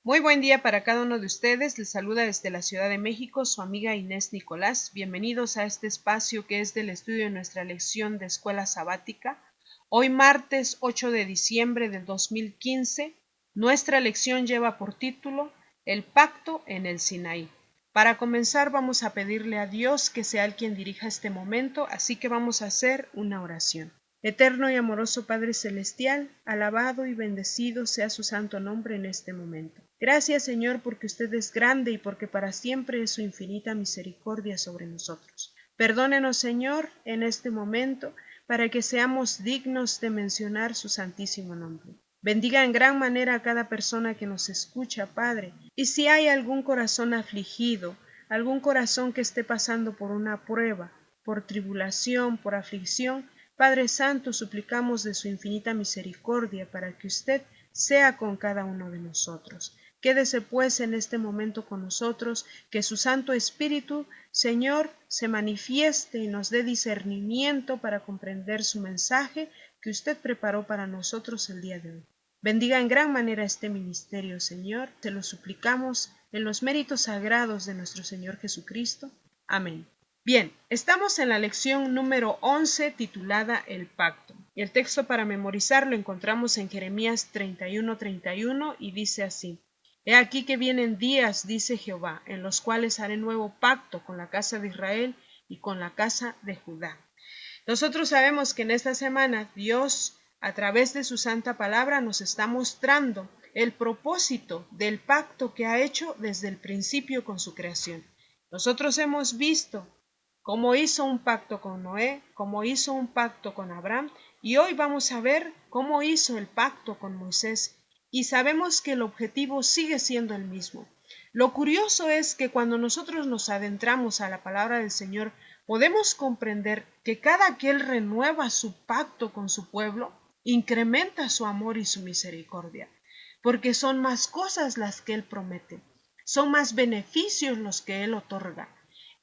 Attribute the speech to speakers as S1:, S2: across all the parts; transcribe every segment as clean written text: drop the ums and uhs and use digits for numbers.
S1: Muy buen día para cada uno de ustedes. Les saluda desde la Ciudad de México su amiga Inés Nicolás. Bienvenidos a este espacio que es del estudio de nuestra lección de escuela sabática. Hoy martes 8 de diciembre del 2015, nuestra lección lleva por título El pacto en el Sinaí. Para comenzar vamos a pedirle a Dios que sea Él quien dirija este momento, así que vamos a hacer una oración. Eterno y amoroso Padre Celestial, alabado y bendecido sea su santo nombre en este momento. Gracias, Señor, porque usted es grande y porque para siempre es su infinita misericordia sobre nosotros. Perdónenos, Señor, en este momento, para que seamos dignos de mencionar su santísimo nombre. Bendiga en gran manera a cada persona que nos escucha, Padre. Y si hay algún corazón afligido, algún corazón que esté pasando por una prueba, por tribulación, por aflicción, Padre Santo, suplicamos de su infinita misericordia para que usted sea con cada uno de nosotros. Quédese pues en este momento con nosotros, que su Santo Espíritu, Señor, se manifieste y nos dé discernimiento para comprender su mensaje que usted preparó para nosotros el día de hoy. Bendiga en gran manera este ministerio, Señor, te lo suplicamos en los méritos sagrados de nuestro Señor Jesucristo. Amén. Bien, estamos en la lección número 11 titulada El Pacto. Y el texto para memorizar lo encontramos en Jeremías 31:31 y dice así: He aquí que vienen días, dice Jehová, en los cuales haré nuevo pacto con la casa de Israel y con la casa de Judá. Nosotros sabemos que en esta semana Dios, a través de su santa palabra, nos está mostrando el propósito del pacto que ha hecho desde el principio con su creación. Nosotros hemos visto cómo hizo un pacto con Noé, cómo hizo un pacto con Abraham, y hoy vamos a ver cómo hizo el pacto con Moisés, y sabemos que el objetivo sigue siendo el mismo. Lo curioso es que cuando nosotros nos adentramos a la palabra del Señor, podemos comprender que cada que Él renueva su pacto con su pueblo, incrementa su amor y su misericordia, porque son más cosas las que Él promete, son más beneficios los que Él otorga.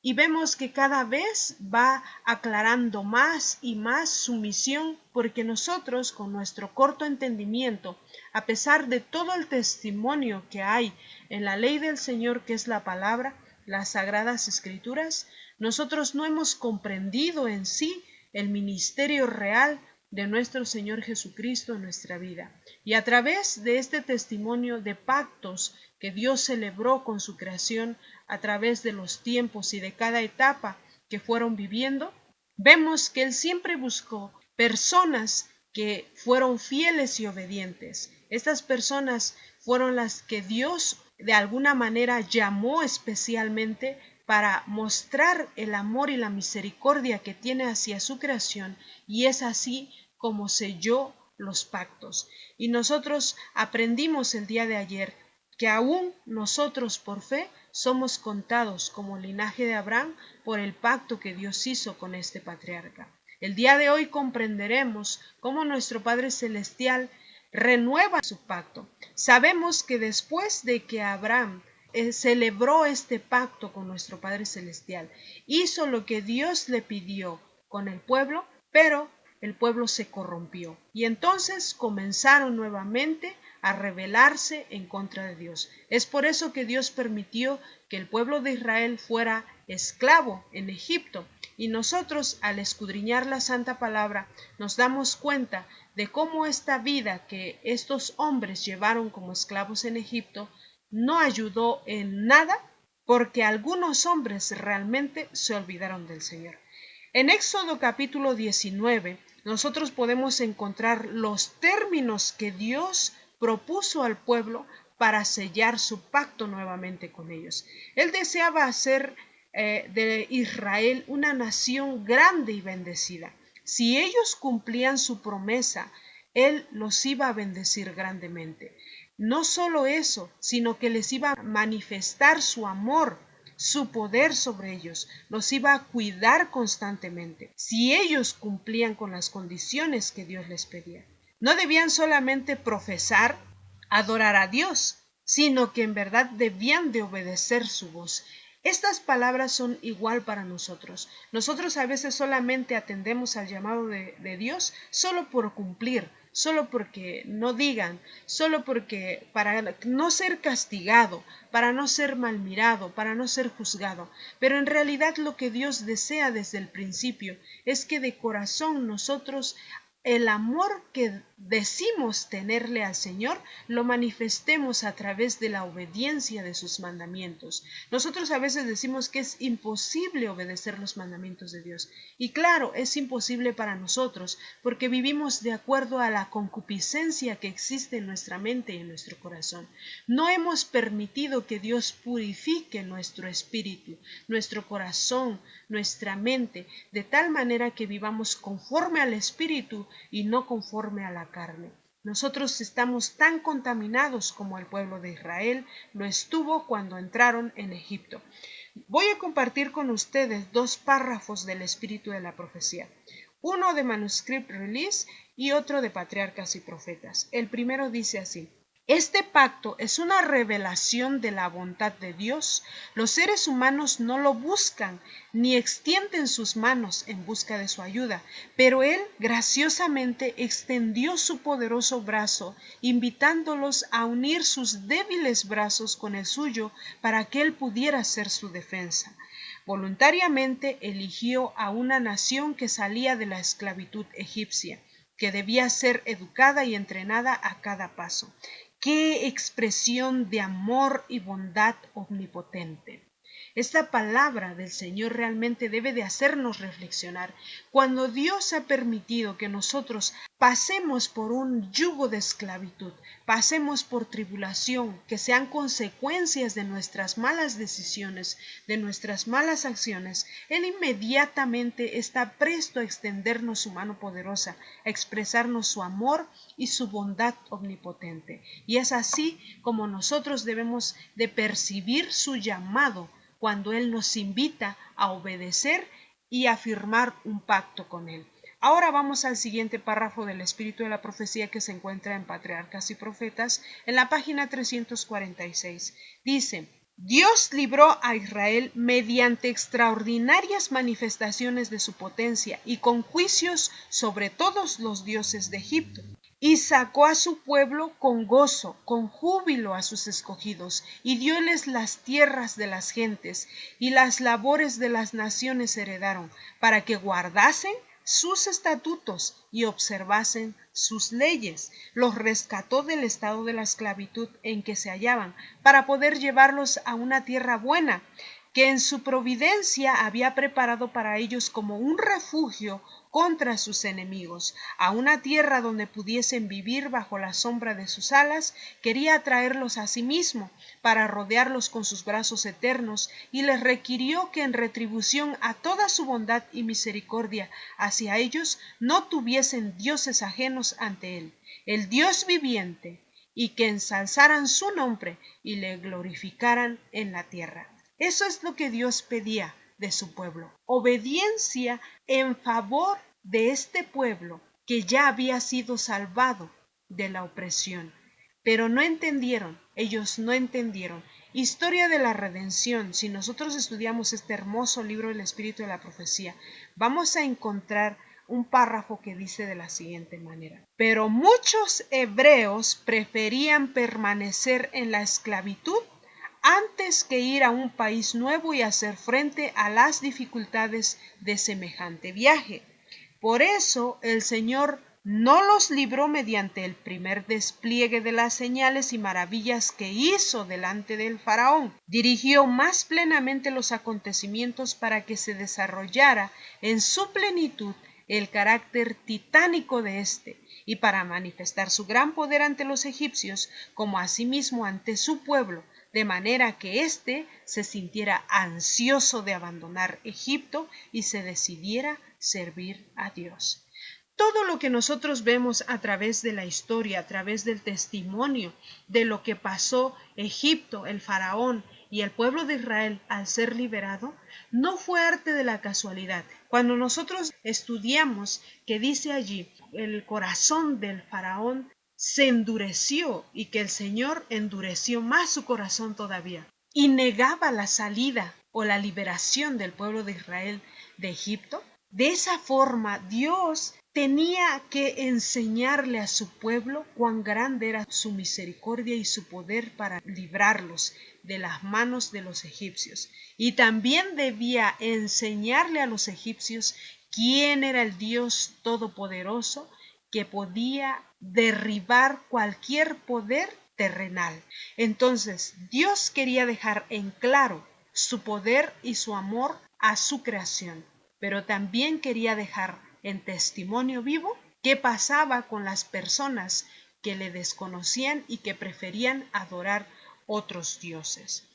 S1: Y vemos que cada vez va aclarando más y más su misión, porque nosotros, con nuestro corto entendimiento, a pesar de todo el testimonio que hay en la ley del Señor, que es la palabra, las sagradas escrituras, nosotros no hemos comprendido en sí el ministerio real de nuestro Señor Jesucristo en nuestra vida. Y a través de este testimonio de pactos que Dios celebró con su creación a través de los tiempos y de cada etapa que fueron viviendo, vemos que Él siempre buscó personas que fueron fieles y obedientes. Estas personas fueron las que Dios de alguna manera llamó especialmente para mostrar el amor y la misericordia que tiene hacia su creación, y es así como selló los pactos. Y nosotros aprendimos el día de ayer que aún nosotros por fe somos contados como linaje de Abraham por el pacto que Dios hizo con este patriarca. El día de hoy comprenderemos cómo nuestro Padre Celestial renueva su pacto. Sabemos que después de que Abraham celebró este pacto con nuestro Padre Celestial, hizo lo que Dios le pidió con el pueblo, pero el pueblo se corrompió y entonces comenzaron nuevamente a rebelarse en contra de Dios. Es por eso que Dios permitió que el pueblo de Israel fuera esclavo en Egipto, y nosotros, al escudriñar la santa palabra, nos damos cuenta de cómo esta vida que estos hombres llevaron como esclavos en Egipto no ayudó en nada, porque algunos hombres realmente se olvidaron del Señor. En Éxodo capítulo 19, nosotros podemos encontrar los términos que Dios propuso al pueblo para sellar su pacto nuevamente con ellos. Él deseaba hacer de Israel una nación grande y bendecida. Si ellos cumplían su promesa, Él los iba a bendecir grandemente. No solo eso, sino que les iba a manifestar su amor, su poder sobre ellos, los iba a cuidar constantemente, si ellos cumplían con las condiciones que Dios les pedía. No debían solamente profesar, adorar a Dios, sino que en verdad debían de obedecer su voz. Estas palabras son igual para nosotros. Nosotros a veces solamente atendemos al llamado de Dios solo por cumplir, solo porque no digan, solo porque para no ser castigado, para no ser mal mirado, para no ser juzgado. Pero en realidad lo que Dios desea desde el principio es que de corazón nosotros el amor que decimos tenerle al Señor lo manifestemos a través de la obediencia de sus mandamientos. Nosotros a veces decimos que es imposible obedecer los mandamientos de Dios. Y claro, es imposible para nosotros porque vivimos de acuerdo a la concupiscencia que existe en nuestra mente y en nuestro corazón. No hemos permitido que Dios purifique nuestro espíritu, nuestro corazón, nuestra mente, de tal manera que vivamos conforme al espíritu y no conforme a la carne. Nosotros estamos tan contaminados como el pueblo de Israel lo estuvo cuando entraron en Egipto. Voy a compartir con ustedes 2 párrafos del espíritu de la profecía. Uno de Manuscript Release y otro de Patriarcas y Profetas. El primero dice así: este pacto es una revelación de la bondad de Dios. Los seres humanos no lo buscan, ni extienden sus manos en busca de su ayuda, pero Él graciosamente extendió su poderoso brazo, invitándolos a unir sus débiles brazos con el suyo para que Él pudiera ser su defensa. Voluntariamente eligió a una nación que salía de la esclavitud egipcia, que debía ser educada y entrenada a cada paso. ¡Qué expresión de amor y bondad omnipotente! Esta palabra del Señor realmente debe de hacernos reflexionar. Cuando Dios ha permitido que nosotros pasemos por un yugo de esclavitud, pasemos por tribulación, que sean consecuencias de nuestras malas decisiones, de nuestras malas acciones, Él inmediatamente está presto a extendernos su mano poderosa, a expresarnos su amor y su bondad omnipotente. Y es así como nosotros debemos de percibir su llamado cuando Él nos invita a obedecer y a firmar un pacto con Él. Ahora vamos al siguiente párrafo del espíritu de la profecía que se encuentra en Patriarcas y Profetas, en la página 346. Dice: Dios libró a Israel mediante extraordinarias manifestaciones de su potencia y con juicios sobre todos los dioses de Egipto. Y sacó a su pueblo con gozo, con júbilo a sus escogidos, y dióles las tierras de las gentes, y las labores de las naciones heredaron, para que guardasen sus estatutos y observasen sus leyes. Los rescató del estado de la esclavitud en que se hallaban, para poder llevarlos a una tierra buena, que en su providencia había preparado para ellos como un refugio contra sus enemigos, a una tierra donde pudiesen vivir bajo la sombra de sus alas. Quería atraerlos a sí mismo, para rodearlos con sus brazos eternos, y les requirió que en retribución a toda su bondad y misericordia hacia ellos, no tuviesen dioses ajenos ante Él, el Dios viviente, y que ensalzaran su nombre y le glorificaran en la tierra. Eso es lo que Dios pedía de su pueblo, obediencia en favor de este pueblo que ya había sido salvado de la opresión. Pero no entendieron, ellos no entendieron. Historia de la redención. Si nosotros estudiamos este hermoso libro del Espíritu de la Profecía, vamos a encontrar un párrafo que dice de la siguiente manera: pero muchos hebreos preferían permanecer en la esclavitud antes que ir a un país nuevo y hacer frente a las dificultades de semejante viaje. Por eso el Señor no los libró mediante el primer despliegue de las señales y maravillas que hizo delante del faraón. Dirigió más plenamente los acontecimientos para que se desarrollara en su plenitud el carácter titánico de éste, y para manifestar su gran poder ante los egipcios, como asimismo ante su pueblo, de manera que éste se sintiera ansioso de abandonar Egipto y se decidiera servir a Dios. Todo lo que nosotros vemos a través de la historia, a través del testimonio de lo que pasó Egipto, el faraón y el pueblo de Israel al ser liberado, no fue arte de la casualidad. Cuando nosotros estudiamos que dice allí, el corazón del faraón se endureció y que el Señor endureció más su corazón todavía y negaba la salida o la liberación del pueblo de Israel de Egipto. De esa forma Dios tenía que enseñarle a su pueblo cuán grande era su misericordia y su poder para librarlos de las manos de los egipcios. Y también debía enseñarle a los egipcios quién era el Dios todopoderoso que podía derribar cualquier poder terrenal. Entonces, Dios quería dejar en claro su poder y su amor a su creación, pero también quería dejar en testimonio vivo qué pasaba con las personas que le desconocían y que preferían adorar otros dioses.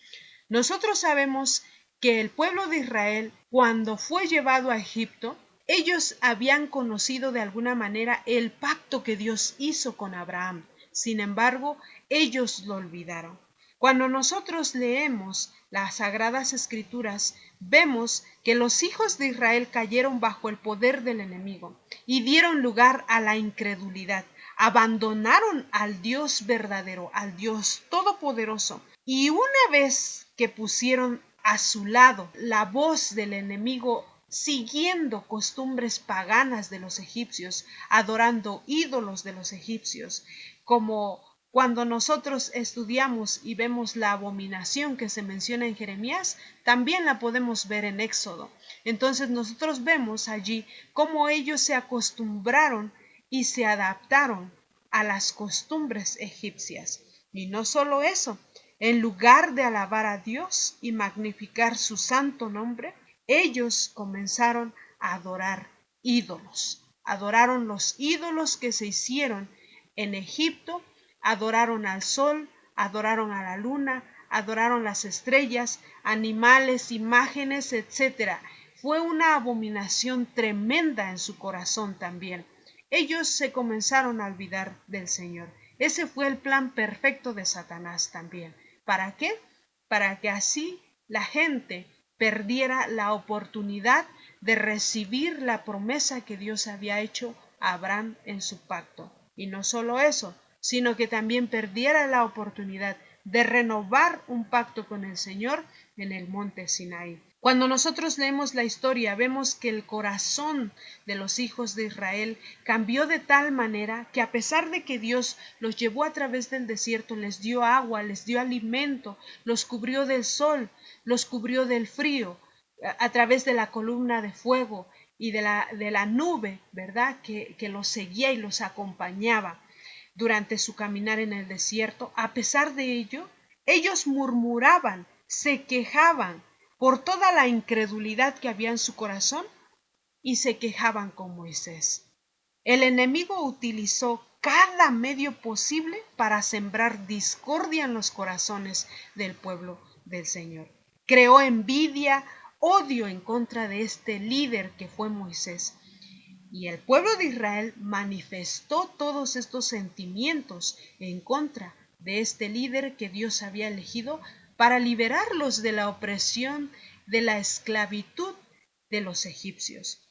S1: Nosotros sabemos que el pueblo de Israel, cuando fue llevado a Egipto, ellos habían conocido de alguna manera el pacto que Dios hizo con Abraham. Sin embargo, ellos lo olvidaron. Cuando nosotros leemos las Sagradas Escrituras, vemos que los hijos de Israel cayeron bajo el poder del enemigo y dieron lugar a la incredulidad. Abandonaron al Dios verdadero, al Dios todopoderoso. Y una vez que pusieron a su lado la voz del enemigo, siguiendo costumbres paganas de los egipcios, adorando ídolos de los egipcios, como cuando nosotros estudiamos y vemos la abominación que se menciona en Jeremías, también la podemos ver en Éxodo. Entonces nosotros vemos allí cómo ellos se acostumbraron y se adaptaron a las costumbres egipcias. Y no solo eso, en lugar de alabar a Dios y magnificar su santo nombre, ellos comenzaron a adorar ídolos. Adoraron los ídolos que se hicieron en Egipto, adoraron al sol, adoraron a la luna, adoraron las estrellas, animales, imágenes, etc. Fue una abominación tremenda en su corazón también. Ellos se comenzaron a olvidar del Señor. Ese fue el plan perfecto de Satanás también. ¿Para qué? Para que así la gente perdiera la oportunidad de recibir la promesa que Dios había hecho a Abraham en su pacto. Y no solo eso, sino que también perdiera la oportunidad de renovar un pacto con el Señor en el monte Sinaí. Cuando nosotros leemos la historia, vemos que el corazón de los hijos de Israel cambió de tal manera que a pesar de que Dios los llevó a través del desierto, les dio agua, les dio alimento, los cubrió del sol, los cubrió del frío, a través de la columna de fuego y de la nube, ¿verdad? Que los seguía y los acompañaba durante su caminar en el desierto. A pesar de ello, ellos murmuraban, se quejaban por toda la incredulidad que había en su corazón y se quejaban con Moisés. El enemigo utilizó cada medio posible para sembrar discordia en los corazones del pueblo del Señor. Creó envidia, odio en contra de este líder que fue Moisés. Y el pueblo de Israel manifestó todos estos sentimientos en contra de este líder que Dios había elegido para liberarlos de la opresión, de la esclavitud de los egipcios.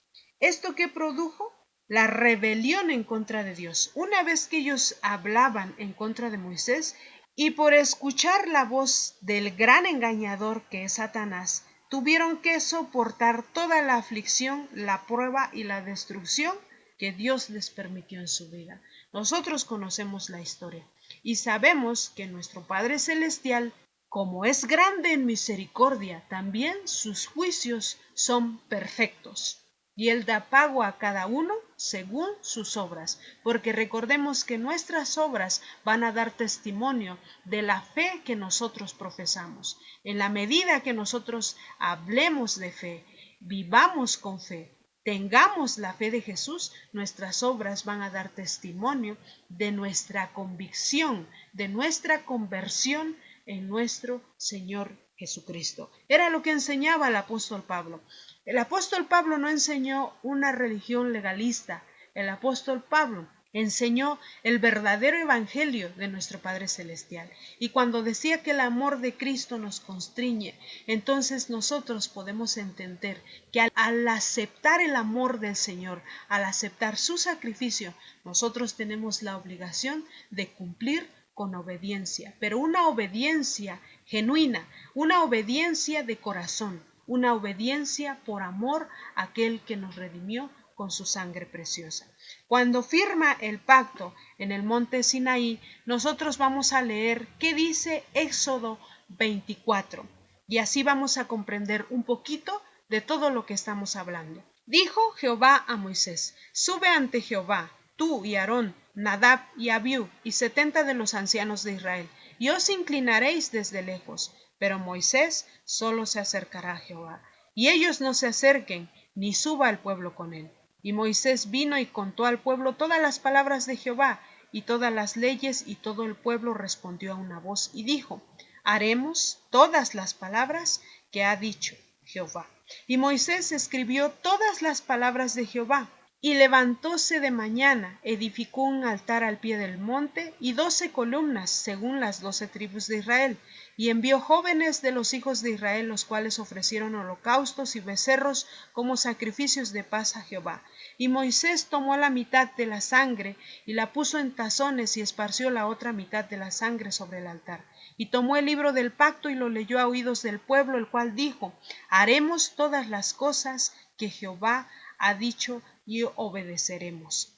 S1: ¿Esto qué produjo? La rebelión en contra de Dios. Una vez que ellos hablaban en contra de Moisés y por escuchar la voz del gran engañador que es Satanás, tuvieron que soportar toda la aflicción, la prueba y la destrucción que Dios les permitió en su vida. Nosotros conocemos la historia y sabemos que nuestro Padre Celestial, como es grande en misericordia, también sus juicios son perfectos. Y Él da pago a cada uno según sus obras, porque recordemos que nuestras obras van a dar testimonio de la fe que nosotros profesamos. En la medida que nosotros hablemos de fe, vivamos con fe, tengamos la fe de Jesús, nuestras obras van a dar testimonio de nuestra convicción, de nuestra conversión en nuestro Señor Jesucristo. Era lo que enseñaba el apóstol Pablo. El apóstol Pablo no enseñó una religión legalista. El apóstol Pablo enseñó el verdadero evangelio de nuestro Padre Celestial. Y cuando decía que el amor de Cristo nos constriñe, entonces nosotros podemos entender que al aceptar el amor del Señor, al aceptar su sacrificio, nosotros tenemos la obligación de cumplir con obediencia, pero una obediencia genuina, una obediencia de corazón, una obediencia por amor a aquel que nos redimió con su sangre preciosa. Cuando firma el pacto en el monte Sinaí, nosotros vamos a leer qué dice Éxodo 24, y así vamos a comprender un poquito de todo lo que estamos hablando. Dijo Jehová a Moisés: sube ante Jehová, tú y Aarón, Nadab y Abiú, y 70 de los ancianos de Israel, y os inclinaréis desde lejos. Pero Moisés solo se acercará a Jehová, y ellos no se acerquen, ni suba el pueblo con él. Y Moisés vino y contó al pueblo todas las palabras de Jehová, y todas las leyes, y todo el pueblo respondió a una voz, y dijo: haremos todas las palabras que ha dicho Jehová. Y Moisés escribió todas las palabras de Jehová, y levantóse de mañana, edificó un altar al pie del monte, y 12 columnas, según las 12 tribus de Israel, y envió jóvenes de los hijos de Israel, los cuales ofrecieron holocaustos y becerros como sacrificios de paz a Jehová. Y Moisés tomó la mitad de la sangre, y la puso en tazones, y esparció la otra mitad de la sangre sobre el altar. Y tomó el libro del pacto, y lo leyó a oídos del pueblo, el cual dijo: haremos todas las cosas que Jehová ha dicho, y obedeceremos.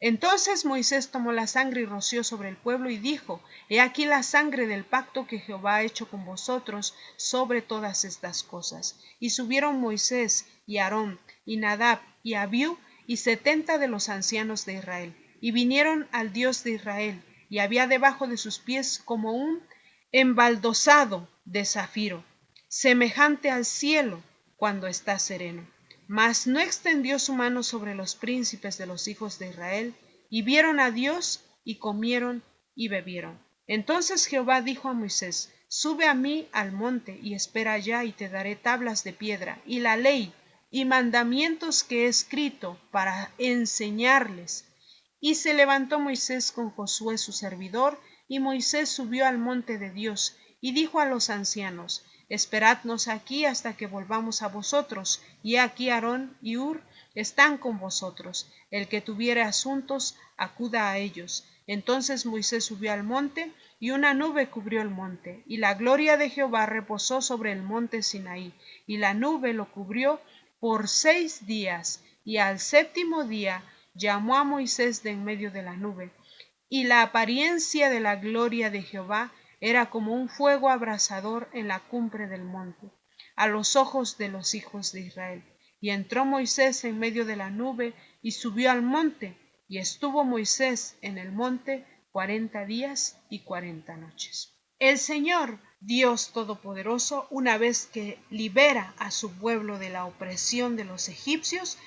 S1: Entonces Moisés tomó la sangre y roció sobre el pueblo, y dijo: he aquí la sangre del pacto que Jehová ha hecho con vosotros sobre todas estas cosas. Y subieron Moisés y Aarón y Nadab y Abiú y 70 de los ancianos de Israel, y vinieron al Dios de Israel, y había debajo de sus pies como un embaldosado de zafiro, semejante al cielo cuando está sereno. Mas no extendió su mano sobre los príncipes de los hijos de Israel, y vieron a Dios, y comieron y bebieron. Entonces Jehová dijo a Moisés: sube a mí al monte, y espera allá, y te daré tablas de piedra, y la ley, y mandamientos que he escrito, para enseñarles. Y se levantó Moisés con Josué su servidor, y Moisés subió al monte de Dios, y dijo a los ancianos: esperadnos aquí hasta que volvamos a vosotros, y aquí Aarón y Hur están con vosotros. El que tuviere asuntos, acuda a ellos. Entonces Moisés subió al monte, y una nube cubrió el monte, y la gloria de Jehová reposó sobre el monte Sinaí, y la nube lo cubrió por 6 días, y al 7º día llamó a Moisés de en medio de la nube, y la apariencia de la gloria de Jehová era como un fuego abrasador en la cumbre del monte, a los ojos de los hijos de Israel. Y entró Moisés en medio de la nube, y subió al monte, y estuvo Moisés en el monte 40 días y 40 noches. El Señor, Dios Todopoderoso, una vez que libera a su pueblo de la opresión de los egipcios,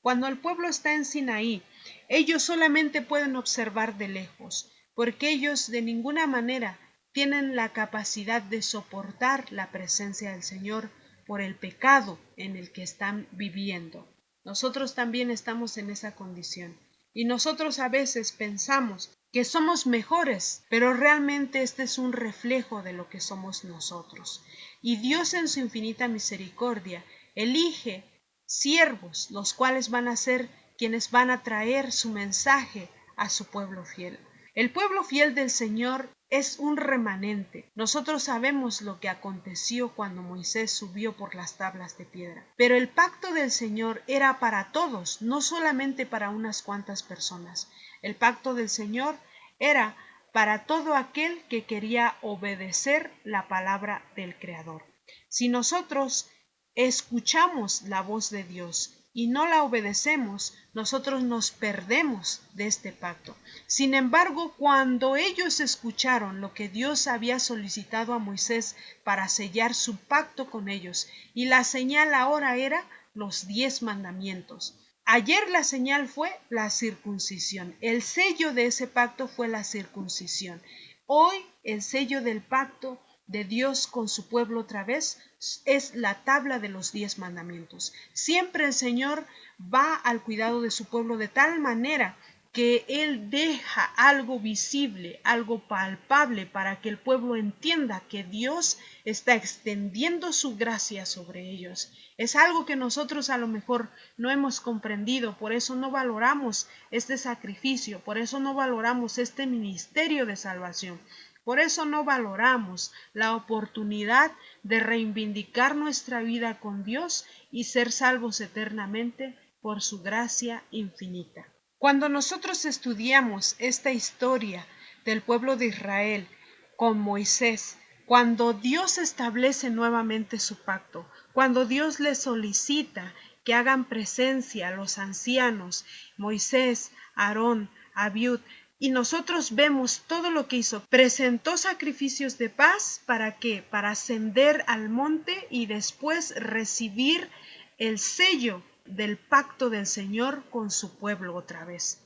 S1: cuando el pueblo está en Sinaí, ellos solamente pueden observar de lejos, porque ellos de ninguna manera tienen la capacidad de soportar la presencia del Señor por el pecado en el que están viviendo. Nosotros también estamos en esa condición, y nosotros a veces pensamos que somos mejores, pero realmente este es un reflejo de lo que somos nosotros. Y Dios, en su infinita misericordia, elige siervos, los cuales van a ser quienes van a traer su mensaje a su pueblo fiel. El pueblo fiel del Señor es un remanente. Nosotros sabemos lo que aconteció cuando Moisés subió por las tablas de piedra. Pero el pacto del Señor era para todos, no solamente para unas cuantas personas. El pacto del Señor era para todo aquel que quería obedecer la palabra del Creador. Si nosotros escuchamos la voz de Dios y no la obedecemos, nosotros nos perdemos de este pacto. Sin embargo, cuando ellos escucharon lo que Dios había solicitado a Moisés para sellar su pacto con ellos, y la señal ahora era los 10 mandamientos. Ayer la señal fue la circuncisión. El sello de ese pacto fue la circuncisión. Hoy el sello del pacto de Dios con su pueblo otra vez es la tabla de los 10 mandamientos. Siempre el Señor va al cuidado de su pueblo de tal manera que Él deja algo visible, algo palpable, para que el pueblo entienda que Dios está extendiendo su gracia sobre ellos. Es algo que nosotros a lo mejor no hemos comprendido, por eso no valoramos este sacrificio, por eso no valoramos este ministerio de salvación. Por eso no valoramos la oportunidad de reivindicar nuestra vida con Dios y ser salvos eternamente por su gracia infinita. Cuando nosotros estudiamos esta historia del pueblo de Israel con Moisés, cuando Dios establece nuevamente su pacto, cuando Dios les solicita que hagan presencia a los ancianos, Moisés, Aarón, Abiud, y nosotros vemos todo lo que hizo. Presentó sacrificios de paz, ¿para qué? Para ascender al monte y después recibir el sello del pacto del Señor con su pueblo otra vez.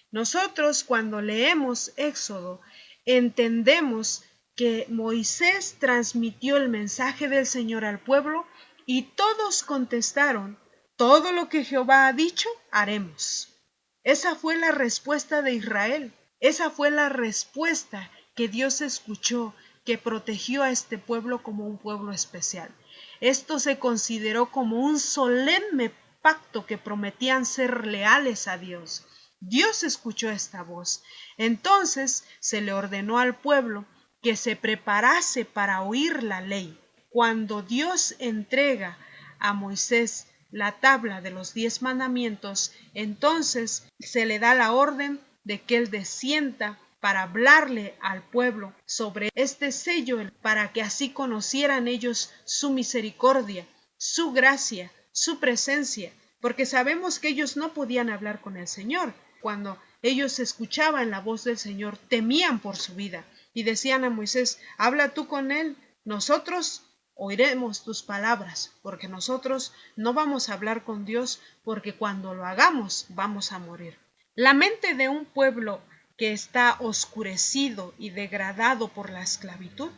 S1: Nosotros cuando leemos Éxodo entendemos que Moisés transmitió el mensaje del Señor al pueblo y todos contestaron: todo lo que Jehová ha dicho, haremos. Esa fue la respuesta de Israel. Esa fue la respuesta que Dios escuchó, que protegió a este pueblo como un pueblo especial. Esto se consideró como un solemne pacto que prometían ser leales a Dios. Dios escuchó esta voz. Entonces se le ordenó al pueblo que se preparase para oír la ley. Cuando Dios entrega a Moisés la tabla de los 10 mandamientos, entonces se le da la orden de que él descienda para hablarle al pueblo sobre este sello, para que así conocieran ellos su misericordia, su gracia, su presencia, porque sabemos que ellos no podían hablar con el Señor. Cuando ellos escuchaban la voz del Señor, temían por su vida y decían a Moisés: habla tú con él, nosotros oiremos tus palabras, porque nosotros no vamos a hablar con Dios, porque cuando lo hagamos vamos a morir. La mente de un pueblo que está oscurecido y degradado por la esclavitud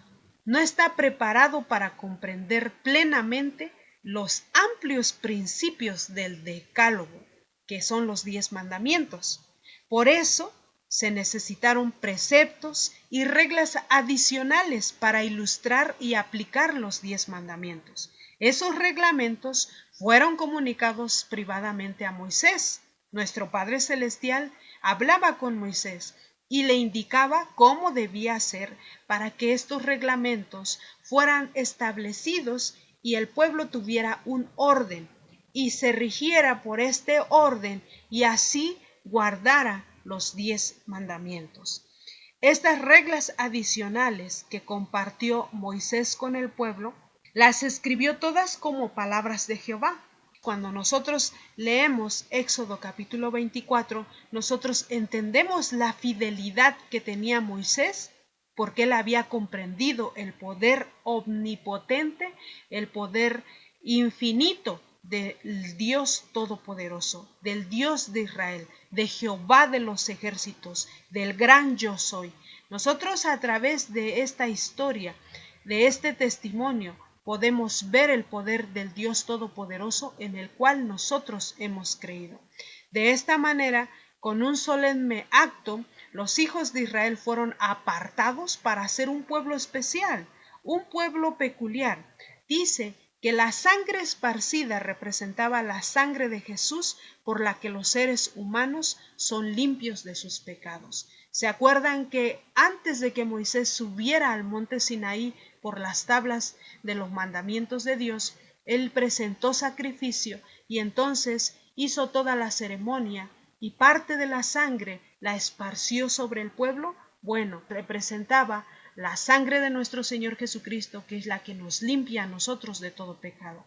S1: no está preparado para comprender plenamente los amplios principios del Decálogo, que son los 10 mandamientos. Por eso se necesitaron preceptos y reglas adicionales para ilustrar y aplicar los 10 mandamientos. Esos reglamentos fueron comunicados privadamente a Moisés. Nuestro Padre Celestial hablaba con Moisés y le indicaba cómo debía hacer para que estos reglamentos fueran establecidos y el pueblo tuviera un orden y se rigiera por este orden y así guardara los 10 mandamientos. Estas reglas adicionales que compartió Moisés con el pueblo, las escribió todas como palabras de Jehová. Cuando nosotros leemos Éxodo capítulo 24, nosotros entendemos la fidelidad que tenía Moisés, porque él había comprendido el poder omnipotente, el poder infinito del Dios Todopoderoso, del Dios de Israel, de Jehová de los ejércitos, del gran yo soy. Nosotros a través de esta historia, de este testimonio, podemos ver el poder del Dios Todopoderoso en el cual nosotros hemos creído. De esta manera, con un solemne acto, los hijos de Israel fueron apartados para ser un pueblo especial, un pueblo peculiar. Dice que la sangre esparcida representaba la sangre de Jesús por la que los seres humanos son limpios de sus pecados. ¿Se acuerdan que antes de que Moisés subiera al monte Sinaí por las tablas de los mandamientos de Dios, él presentó sacrificio y entonces hizo toda la ceremonia y parte de la sangre la esparció sobre el pueblo? Bueno, representaba la sangre de nuestro Señor Jesucristo, que es la que nos limpia a nosotros de todo pecado.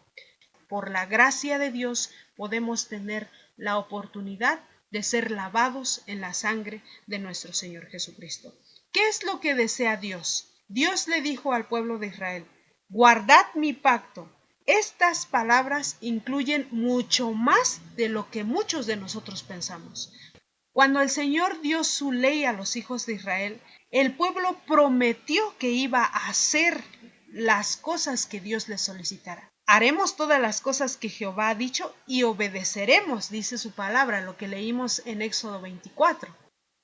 S1: Por la gracia de Dios podemos tener la oportunidad de ser lavados en la sangre de nuestro Señor Jesucristo. ¿Qué es lo que desea Dios? Dios le dijo al pueblo de Israel: guardad mi pacto. Estas palabras incluyen mucho más de lo que muchos de nosotros pensamos. Cuando el Señor dio su ley a los hijos de Israel, el pueblo prometió que iba a hacer las cosas que Dios les solicitara. Haremos todas las cosas que Jehová ha dicho y obedeceremos, dice su palabra, lo que leímos en Éxodo 24.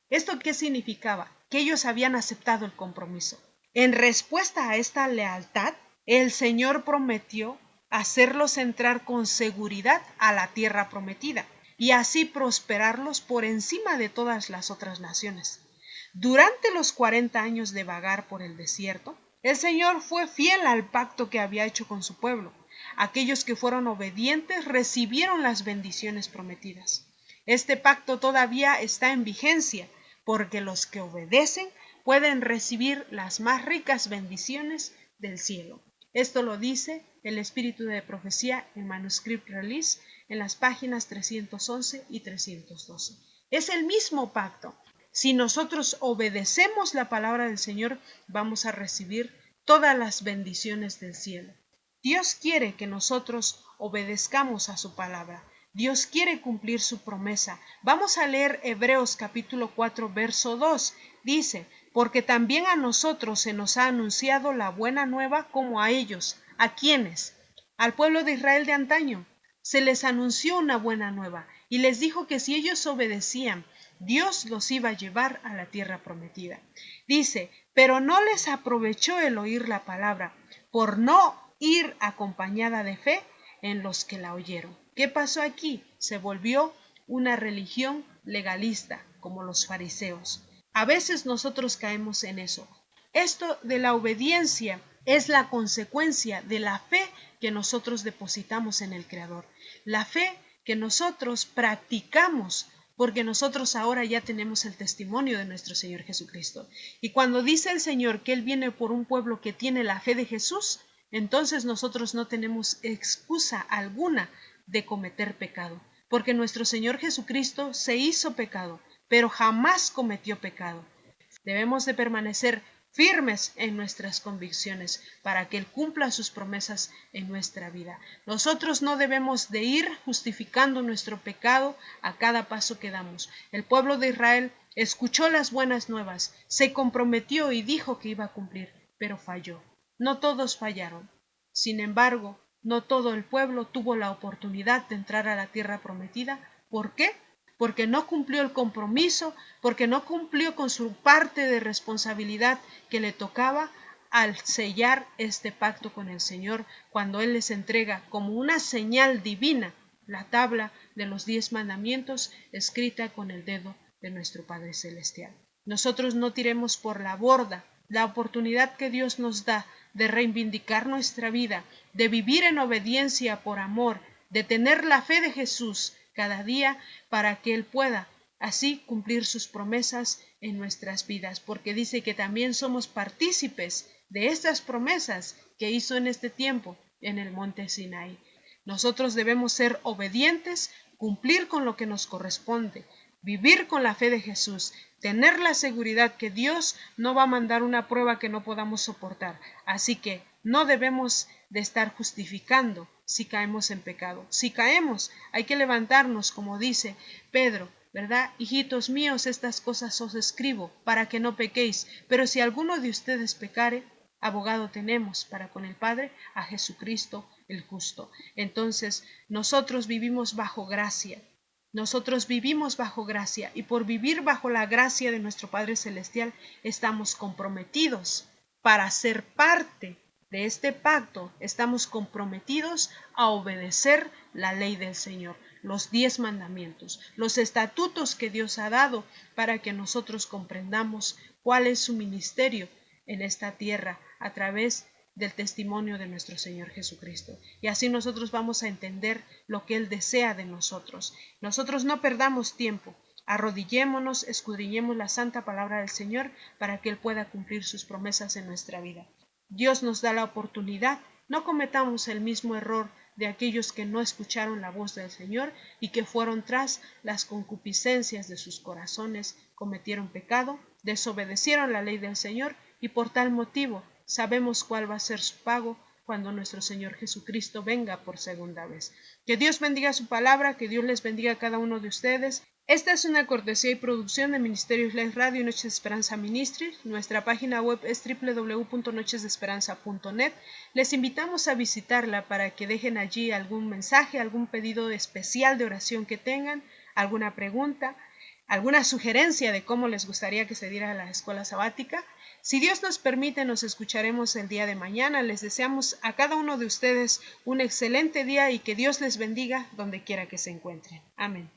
S1: ¿Esto qué significaba? Que ellos habían aceptado el compromiso. En respuesta a esta lealtad, el Señor prometió hacerlos entrar con seguridad a la tierra prometida y así prosperarlos por encima de todas las otras naciones. Durante los 40 años de vagar por el desierto, el Señor fue fiel al pacto que había hecho con su pueblo. Aquellos que fueron obedientes recibieron las bendiciones prometidas. Este pacto todavía está en vigencia, porque los que obedecen pueden recibir las más ricas bendiciones del cielo. Esto lo dice el Espíritu de Profecía en Manuscript Release en las páginas 311 y 312. Es el mismo pacto. Si nosotros obedecemos la palabra del Señor, vamos a recibir todas las bendiciones del cielo. Dios quiere que nosotros obedezcamos a su palabra. Dios quiere cumplir su promesa. Vamos a leer Hebreos capítulo 4, verso 2. Dice, porque también a nosotros se nos ha anunciado la buena nueva como a ellos. ¿A quiénes? Al pueblo de Israel de antaño. Se les anunció una buena nueva y les dijo que si ellos obedecían, Dios los iba a llevar a la tierra prometida. Dice, pero no les aprovechó el oír la palabra, por no ir acompañada de fe en los que la oyeron. ¿Qué pasó aquí? Se volvió una religión legalista, como los fariseos. A veces nosotros caemos en eso. Esto de la obediencia es la consecuencia de la fe que nosotros depositamos en el Creador. La fe que nosotros practicamos, porque nosotros ahora ya tenemos el testimonio de nuestro Señor Jesucristo. Y cuando dice el Señor que Él viene por un pueblo que tiene la fe de Jesús, entonces nosotros no tenemos excusa alguna de cometer pecado, porque nuestro Señor Jesucristo se hizo pecado, pero jamás cometió pecado. Debemos de permanecer firmes en nuestras convicciones para que Él cumpla sus promesas en nuestra vida. Nosotros no debemos de ir justificando nuestro pecado a cada paso que damos. El pueblo de Israel escuchó las buenas nuevas, se comprometió y dijo que iba a cumplir, pero falló. No todos fallaron. Sin embargo, no todo el pueblo tuvo la oportunidad de entrar a la tierra prometida. ¿Por qué? Porque no cumplió el compromiso, porque no cumplió con su parte de responsabilidad que le tocaba al sellar este pacto con el Señor, cuando Él les entrega como una señal divina la tabla de los 10 mandamientos escrita con el dedo de nuestro Padre Celestial. Nosotros no tiremos por la borda la oportunidad que Dios nos da de reivindicar nuestra vida, de vivir en obediencia por amor, de tener la fe de Jesús cada día para que Él pueda así cumplir sus promesas en nuestras vidas, porque dice que también somos partícipes de estas promesas que hizo en este tiempo en el monte Sinaí. Nosotros debemos ser obedientes, cumplir con lo que nos corresponde, vivir con la fe de Jesús, tener la seguridad que Dios no va a mandar una prueba que no podamos soportar. Así que no debemos de estar justificando si caemos en pecado. Si caemos, hay que levantarnos, como dice Pedro, ¿verdad? Hijitos míos, estas cosas os escribo para que no pequéis. Pero si alguno de ustedes pecare, abogado tenemos para con el Padre, a Jesucristo el justo. Entonces, nosotros vivimos bajo gracia. Nosotros vivimos bajo gracia y por vivir bajo la gracia de nuestro Padre Celestial estamos comprometidos para ser parte de este pacto. Estamos comprometidos a obedecer la ley del Señor, los 10 mandamientos, los estatutos que Dios ha dado para que nosotros comprendamos cuál es su ministerio en esta tierra a través del testimonio de nuestro Señor Jesucristo. Y así nosotros vamos a entender lo que Él desea de nosotros. Nosotros no perdamos tiempo. Arrodillémonos, escudriñemos la santa palabra del Señor para que Él pueda cumplir sus promesas en nuestra vida. Dios nos da la oportunidad. No cometamos el mismo error de aquellos que no escucharon la voz del Señor y que fueron tras las concupiscencias de sus corazones, cometieron pecado, desobedecieron la ley del Señor y por tal motivo sabemos cuál va a ser su pago cuando nuestro Señor Jesucristo venga por segunda vez. Que Dios bendiga su palabra, que Dios les bendiga a cada uno de ustedes. Esta es una cortesía y producción de Ministerio Islas Radio y Noches de Esperanza Ministry. Nuestra página web es www.nochesdeesperanza.net. Les invitamos a visitarla para que dejen allí algún mensaje, algún pedido especial de oración que tengan, alguna pregunta, alguna sugerencia de cómo les gustaría que se diera la escuela sabática. Si Dios nos permite, nos escucharemos el día de mañana. Les deseamos a cada uno de ustedes un excelente día y que Dios les bendiga donde quiera que se encuentren. Amén.